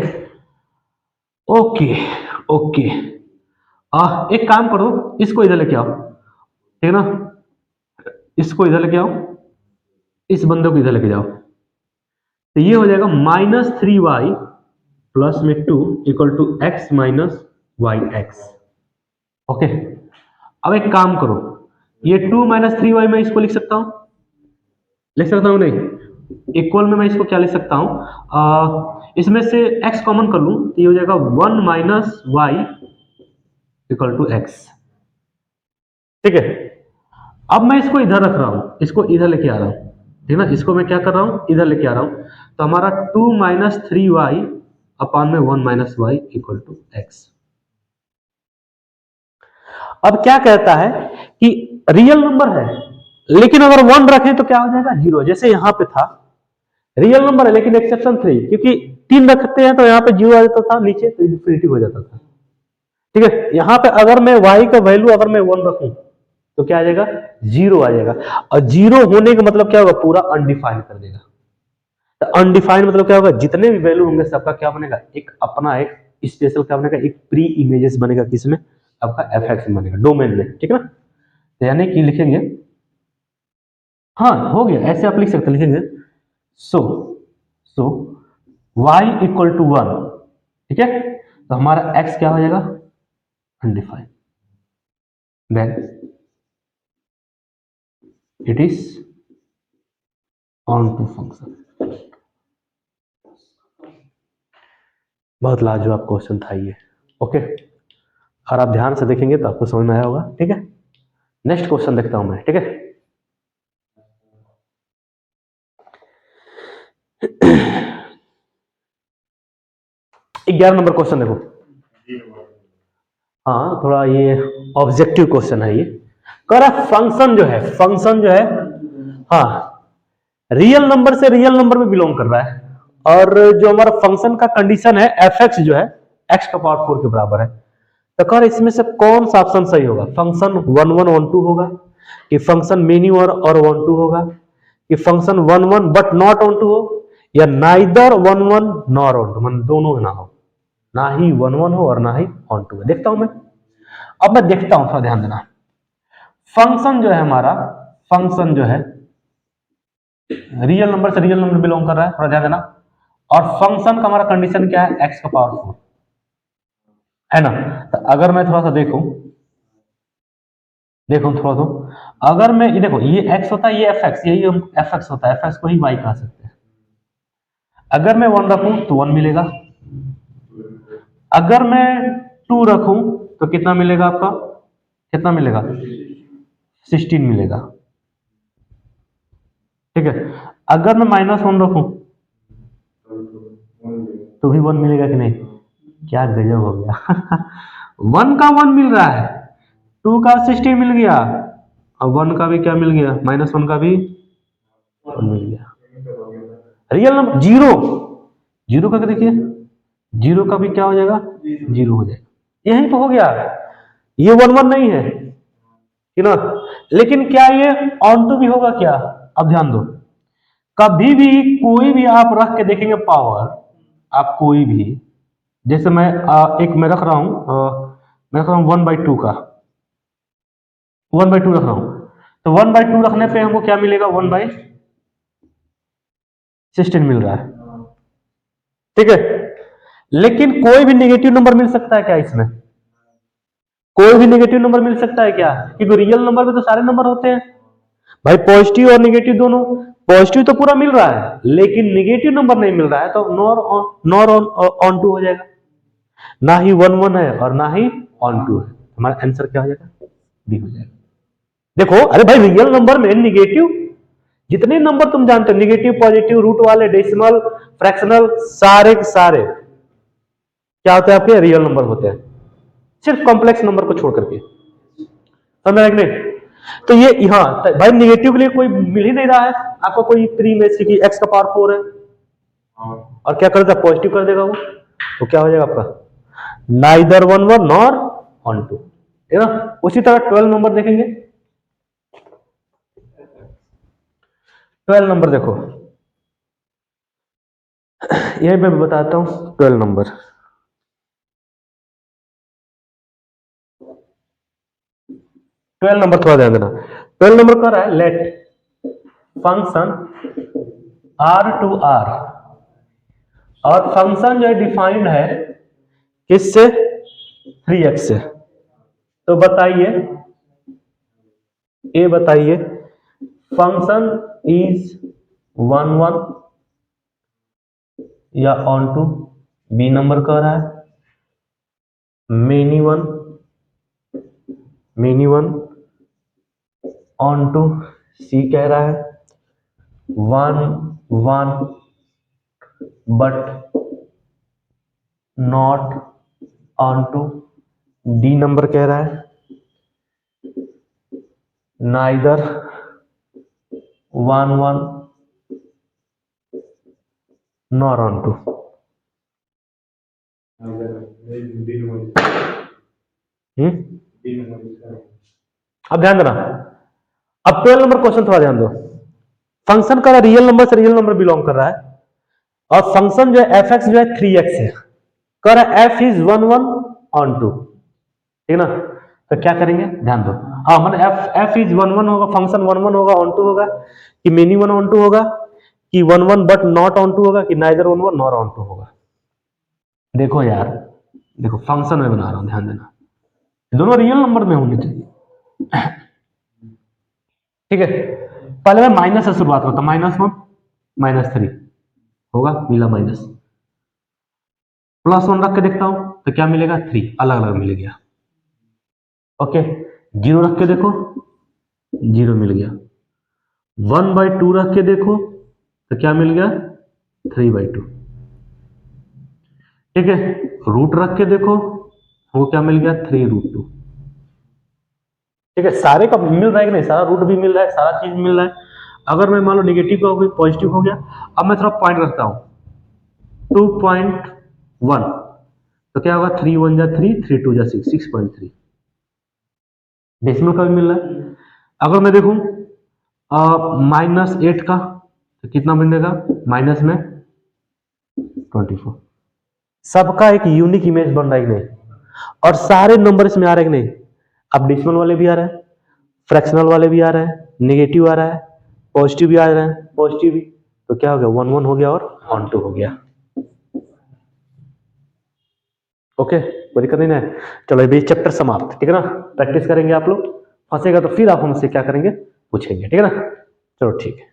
okay okay, एक काम करो, इसको इधर लेके आओ, ठीक है ना, इसको इधर लेके आओ, इस बंदे को इधर लेके जाओ, तो ये हो जाएगा -3y प्लस में 2 equal to x minus y x. Okay, अब एक काम करो, ये 2 माइनस 3y मैं इसको लिख सकता हूं, लिख सकता हूं नहीं? इक्वल में मैं इसको क्या लिख सकता हूं, इसमें से x कॉमन कर लूं तो ये हो जाएगा 1 minus y equal to x. ठीक है, अब मैं इसको इधर रख रहा हूं, इसको इधर लेके आ रहा हूं, ठीक है ना, इसको मैं क्या कर रहा हूं, इधर लेके आ रहा हूं, तो हमारा 2 माइनस 3y अपॉन में 1 minus y equal to x. अब क्या कहता है कि रियल नंबर है, लेकिन अगर 1 रखें तो क्या हो जाएगा, 0। जैसे यहां पे था रियल नंबर है लेकिन एक्सेप्शन 3, क्योंकि 3 रखते हैं तो यहाँ पे 0 आ जाता था, नीचे तो इन्फिनिटी हो जाता था। ठीक है, यहां पे अगर मैं y का वैल्यू अगर मैं 1 रखूं तो क्या आ जाएगा, 0 आ जाएगा। और 0 होने का मतलब क्या होगा, पूरा अनडिफाइंड कर देगा। तो अनडिफाइंड मतलब क्या होगा, जितने भी वैल्यू होंगे सबका क्या बनेगा, एक अपना एक स्पेशल क्या बनेगा, एक प्री इमेजेस बनेगा, किसमें, आपका एफएक्स में बनेगा, डोमेन में। ठीक है ना, तो यानी कि लिखेंगे, हाँ हो गया, ऐसे आप लिख सकते, लिखेंगे so so y equal to 1। ठीक है, तो हमारा x क्या हो जाएगा, undefined, then it is onto function. बहुत लाजवाब क्वेश्चन था ये। ओके, और आप ध्यान से देखेंगे तो आपको समझ में आया होगा। ठीक है, नेक्स्ट क्वेश्चन देखता हूं मैं। ठीक है, 11 नंबर क्वेश्चन देखो। हाँ, थोड़ा ये ऑब्जेक्टिव क्वेश्चन है ये। कह रहा फंक्शन जो है, फंक्शन जो है, हाँ रियल नंबर से रियल नंबर में बिलोंग कर रहा है, और जो हमारा फंक्शन का कंडीशन है एफ एक्स जो है x का पावर 4 के बराबर है। तो कह रहे इसमें से कौन सा ऑप्शन सही होगा, फंक्शन 1 1 1 2 होगा, कि फंक्शन मेनी और 1 2 होगा, कि function 1 1 but not onto हो, या नाइदर 1 1 नॉर ऑन टू, मतलब दोनों ना हो, ना ही 1 1 हो और ना ही ऑन टू है। देखता हूं मैं, अब मैं देखता हूं, थोड़ा ध्यान देना। फंक्शन जो है हमारा, फंक्शन जो है रियल नंबर से रियल नंबर बिलोंग कर रहा है, थोड़ा ध्यान देना, और फंक्शन का हमारा कंडीशन क्या है, x का पावर 4 है ना। तो अगर मैं थोड़ा सा देखूं, देखो थोड़ा तो, अगर मैं ये देखो, ये x होता है, ये fx, यही हम fx होता है, fx को ही y कह सकते हैं। अगर मैं 1 रखूं तो 1 मिलेगा, अगर मैं 2 रखूं तो कितना मिलेगा आपका, कितना मिलेगा, 16 मिलेगा। ठीक है, अगर मैं -1 रखूं तो भी 1 मिलेगा कि नहीं, क्या गजब हो गया। 1 का 1 मिल रहा है, 2 का 16 मिल गया, और 1 का भी क्या मिल गया, -1 का भी 1 मिल गया। रियल नंबर जीरो, जीरो का देखिए, जीरो का भी क्या हो जाएगा, जीरो हो जाएगा। यही तो हो गया, ये 1 1 नहीं है, ठीक ना। लेकिन क्या ये ऑन टू भी होगा क्या, अब ध्यान दो, कभी भी कोई भी आप रख के देखेंगे पावर, आप कोई भी, जैसे मैं एक मैं रख रहा हूं, मैं रख रहा हूं 1/2 का, 1/2 रख रहा हूं, तो 1/2 रखने पे हमको क्या मिलेगा, 1/16 मिल रहा है। ठीक है, लेकिन कोई भी नेगेटिव नंबर मिल सकता है क्या इसमें, कोई भी नेगेटिव नंबर मिल सकता है क्या, क्योंकि रियल नंबर में तो सारे नंबर होते हैं भाई, पॉजिटिव और नेगेटिव दोनों। पॉजिटिव तो पूरा मिल रहा है लेकिन नेगेटिव नंबर नहीं मिल रहा है, तो नॉर ऑन टू हो जाएगा, ना ही 1 1 है और ना ही ऑन टू है। हमारा आंसर क्या हो जाएगा, बी हो जाएगा। देखो, अरे भाई रियल नंबर में नेगेटिव, जितने नंबर तुम जानते हो, नेगेटिव, पॉजिटिव, रूट वाले, डेसिमल, फ्रैक्शनल, सारे के सारे क्या होते हैं, आपके रियल नंबर होते हैं, सिर्फ कॉम्प्लेक्स नंबर को छोड़ करके, समझ रहे नहीं। तो ये यहाँ भाई नेगेटिव के लिए कोई मिल ही नहीं रहा है आपको, कोई प्री में से कि x का पावर 4 है, और क्या कर देगा, पॉजिटिव कर देगा वो, तो क्या हो जाएगा आपका, नाइदर 1 1 नॉर ऑन टू, है ना। उसी तरह 12 नंबर देखेंगे, 12 नंबर देखो, यही मैं बताता हूं 12 नंबर। 12 नंबर थोड़ा ध्यान देना, 12 नंबर कह रहा है let function r to r, और फंक्शन जो है डिफाइंड है किससे, 3x से। तो बताइए, ये बताइए फंक्शन इज 1 1 या ऑन टू, बी नंबर कह रहा है many one onto, C कह रहा है 1 1 but not onto, D number कह रहा है नाइदर 1 1 नॉट ऑन टू। अब ध्यान देना, अब 12 नंबर क्वेश्चन थोड़ा ध्यान दो। फंक्शन का रियल नंबर से रियल नंबर बिलोंग कर रहा है, और फंक्शन जो है एफ एक्स जो है 3x है, कर रहा है एफ इज 1 1 ऑन टू, ठीक ना। तो क्या करेंगे, ध्यान दो, हाँ मतलब एफ इज 1 1 होगा, फंक्शन 1 1 होगा ऑन टू होगा, कि मेनी 1 ऑन टू होगा, कि 1 1 बट नॉट ऑन टू होगा, कि नाइदर 1 1 नॉट ऑन टू होगा। देखो यार, देखो फंक्शन में बना रहा हूं, ध्यान देना, दोनों रियल नंबर में होने चाहिए, ठीक है। पहले मैं माइनस से शुरुआत करता हूं, -1 -3 होगा, मिला माइनस, +1 रख के देखता हूं तो क्या मिलेगा, 3, अलग अलग मिल गया। ओके, 0 रख के देखो, 0 मिल गया। 1/2 रख के देखो तो क्या मिल गया, 3/2, ठीक है। रूट रख के देखो, वो क्या मिल गया, 3√2, ठीक है। सारे का मिल रहा है कि नहीं, सारा रूट भी मिल रहा है, सारा चीज मिल रहा है। अगर मैं मान लो निगेटिव का हो गई, पॉजिटिव हो गया, अब मैं थोड़ा पॉइंट रखता हूं 2.1, तो क्या होगा, 3 1 जा 3, 3 2 जा 6, 6.3, डेसिमल का भी मिल रहा है। अगर मैं देखूं -8 का, तो कितना बनेगा, माइनस में 24, सबका एक यूनिक इमेज बन रहा है कि नहीं, और सारे नंबर इसमें आ रहे हैं कि नहीं। अब डेसिमल वाले भी आ रहे हैं, फ्रैक्शनल वाले भी आ रहे हैं, नेगेटिव आ रहा है, पॉजिटिव भी आ रहे हैं, पॉजिटिव भी, तो क्या हो गया, 1 1 हो गया और ऑन टू हो गया। ओके, कोई दिक्कत नहीं है। चलो ये चैप्टर समाप्त, ठीक है ना। प्रैक्टिस करेंगे आप लोग, फंसेगा तो फिर आप हमसे क्या करेंगे, पूछेंगे, ठीक है ना। चलो ठीक है।